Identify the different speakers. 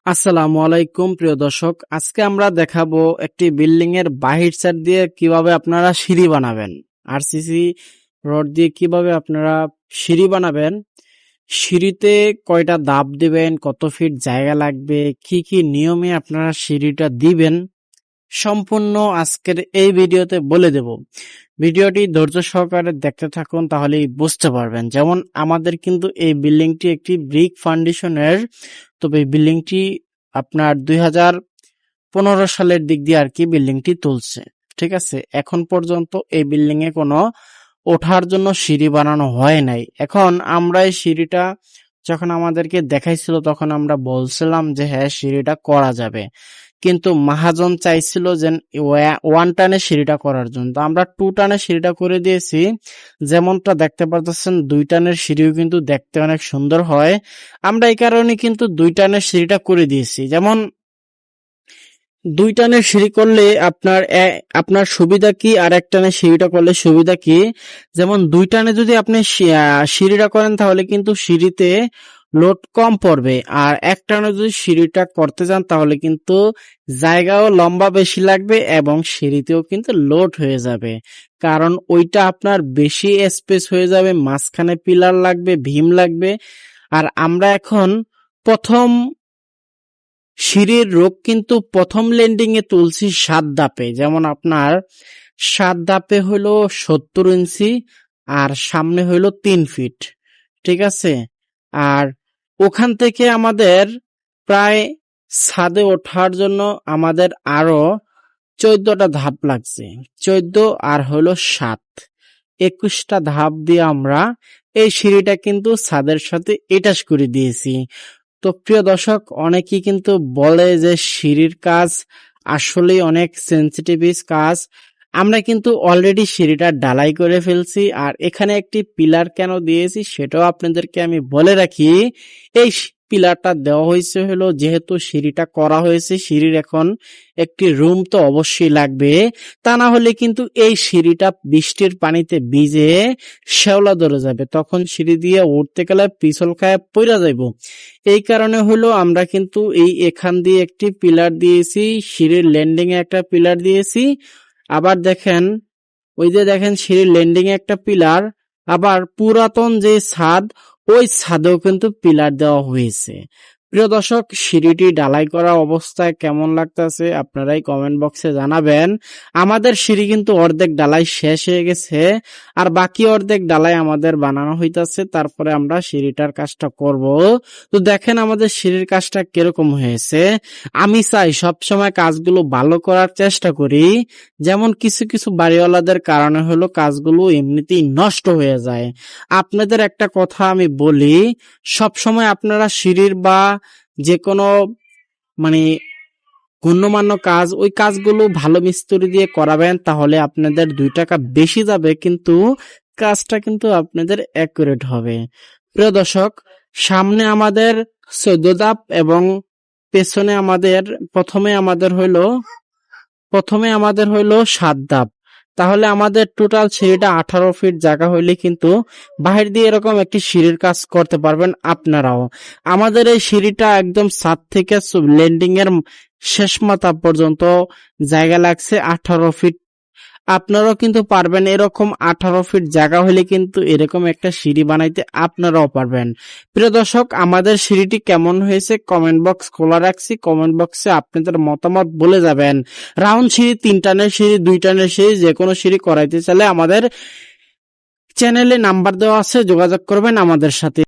Speaker 1: আসসালামু আলাইকুম প্রিয় দর্শক, আজকে আমরা দেখাবো একটি বিল্ডিং এর বাহির সাইড দিয়ে কিভাবে আপনারা সিঁড়ি বানাবেন। আরসিসি রড দিয়ে কিভাবে আপনারা সিঁড়ি বানাবেন, সিঁড়িতে কয়টা ধাপ দিবেন, কত ফিট জায়গা লাগবে, কি কি নিয়মে আপনারা সিঁড়িটা দিবেন, সম্পূর্ণ আজকের এই ভিডিওতে বলে দেব। ভিডিওটি ধৈর্য সহকারে দেখতে থাকুন, তাহলেই বুঝতে পারবেন। যেমন আমাদের কিন্তু এই বিল্ডিংটি একটি ব্রিক ফাউন্ডেশনের, তবে এই বিল্ডিংটি আপনার 2015 সালের দিক দিয়ে আর কি বিল্ডিংটি তুলছে, ঠিক আছে। এখন পর্যন্ত এই বিল্ডিং এ কোনো ওঠার জন্য সিঁড়ি বানানো হয় নাই। এখন আমরা এই সিঁড়িটা যখন আমাদেরকে দেখাইছিল তখন আমরা বলছিলাম যে হ্যাঁ সিঁড়িটা করা যাবে, কিন্তু মহাজন চাইছিল যে ওয়ান টানে সিঁড়িটা করার জন্য, তো আমরা 2 টানে সিঁড়িটা করে দিয়েছি। যেমনটা দেখতে পাচ্ছেন 2 টানের সিঁড়িও কিন্তু দেখতে অনেক সুন্দর হয়। আমরা এই কারণে কিন্তু 2 টানের সিঁড়িটা করে দিয়েছি। যেমন 2 টানের সিঁড়ি করলে আপনার সুবিধা কি, আর 1 টানের সিঁড়িটা করলে সুবিধা কি। যেমন 2 টানে যদি আপনি সিঁড়িটা করেন তাহলে কিন্তু সিঁড়িতে লোড কম পড়বে, আর 1 টানে যদি সিঁড়িটা করতে যান তাহলে কিন্তু জায়গাও লম্বা বেশি লাগবে এবং সিঁড়িতেও কিন্তু লোড হয়ে যাবে, কারণ ওইটা আপনার বেশি স্পেস হয়ে যাবে, মাঝখানে পিলার লাগবে, ভীম লাগবে। আর আমরা এখন প্রথম সিঁড়ির রোগ কিন্তু প্রথম ল্যান্ডিং এ তুলছি 7 ধাপে। যেমন আপনার 7 ধাপে হলো 70 ইঞ্চি আর সামনে হইলো 3 ফিট, ঠিক আছে। আর ওখান থেকে আমাদের প্রায় ছাদে ওঠার জন্য আমাদের আরো 14টা ধাপ লাগছে। 14 আর হলো 7, 21টা ধাপ দিয়ে আমরা এই সিঁড়িটা কিন্তু ছাদের সাথে অ্যাটাচ করে দিয়েছি। তো প্রিয় দর্শক, অনেকেই কিন্তু বলে যে সিঁড়ির কাজ আসলেই অনেক সেন্সিটিভ কাজ। আমরা কিন্তু অলরেডি সিঁড়িটা ঢালাই করে ফেলছি, আর এখানে একটি পিলার কেন দিয়েছি সেটাও আপনাদেরকে আমি বলে রাখি। এই পিলারটা দেওয়া হয়েছে হলো যেহেতু সিঁড়িটা করা হয়েছে, সিঁড়ির এখন একটি রুম তো অবশ্যই লাগবে, তা না হলে কিন্তু এই সিঁড়িটা বৃষ্টির পানিতে ভিজে শ্যাওলা ধরে যাবে, তখন সিঁড়ি দিয়ে উঠতে গেলে পিছল খায় পড়া যাইব। এই কারণে হলো আমরা কিন্তু এখান দিয়ে একটি পিলার দিয়েছি, সিঁড়ির ল্যান্ডিং এ একটা পিলার দিয়েছি। আবার দেখেন, ওই যে দেখেন সিঁড়ির ল্যান্ডিং এ একটা পিলার, আবার পুরাতন যে ছাদ ওই ছাদেও কিন্তু পিলার দেওয়া হয়েছে। প্রিয় দর্শক, সিঁড়িটি ঢালাই করা অবস্থায় কেমন লাগতেছে আপনারাই কমেন্ট বক্সে জানাবেন। আমাদের সিঁড়ি কিন্তু অর্ধেক ঢালাই শেষ হয়ে গেছে, আর বাকি অর্ধেক ঢালাই আমাদের বানানো হইতাছে, তারপরে আমরা সিঁড়িটার কাজটা করব। তো দেখেন আমাদের সিঁড়ির কাজটা কিরকম হয়েছে। আমি চাই সবসময় কাজগুলো ভালো করার চেষ্টা করি। যেমন কিছু কিছু বাড়িওয়ালাদের কারণে হলো কাজগুলো এমনিতেই নষ্ট হয়ে যায়। আপনাদের একটা কথা আমি বলি, সবসময় আপনারা সিঁড়ির বা যে কোনো মানে গণ্যমান্য কাজ, ওই কাজগুলো ভালো মিস্ত্রি দিয়ে করাবেন, তাহলে আপনাদের 2 টাকা বেশি যাবে, কিন্তু কাজটা কিন্তু আপনাদের অ্যাকুরেট হবে। প্রিয় দর্শক, সামনে আমাদের 14 ধাপ এবং পেছনে আমাদের প্রথমে আমাদের হইলো 7 ধাপ। তাহলে আমাদের টোটাল সিঁড়িটা 18 ফিট জায়গা হইলে কিন্তু বাহির দিয়ে এরকম একটি সিঁড়ির কাজ করতে পারবেন আপনারাও। আমাদের এই সিঁড়িটা একদম ছাদ থেকে ল্যান্ডিং এর শেষ মাথা পর্যন্ত জায়গা লাগছে 18 ফিট। আপনারাও কিন্তু পারবেন, এরকম 18 ফিট জায়গা হলে কিন্তু এরকম একটা সিঁড়ি বানাইতে আপনারাও পারবেন। প্রিয় দর্শক, আমাদের সিঁড়িটি কেমন হয়েছে কমেন্ট বক্স খোলা রাখছি, কমেন্ট বক্সে আপনাদের মতামত বলে যাবেন। রাউন্ড সিঁড়ি, 3 টানের সিঁড়ি, 2 টানের সিঁড়ি, যে কোনো সিঁড়ি করাইতে চাইলে আমাদের চ্যানেলে নাম্বার দেওয়া আছে, যোগাযোগ করবেন আমাদের সাথে।